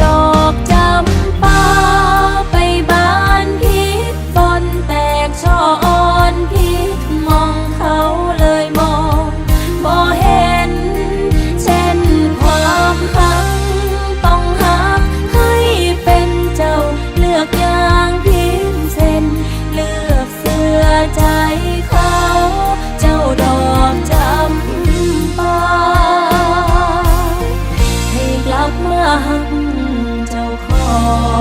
ดอกจำปาไปบานพิษฝนแตกช่ออ่อนพิษมองเขาเลยมองบ่เห็นเช่นความหักต้องหักให้เป็นเจ้าเลือกอย่างพิเศษเลือกเสื้อใจเขาเจ้าดอกจำปาให้กลับมาหักเจ้าของ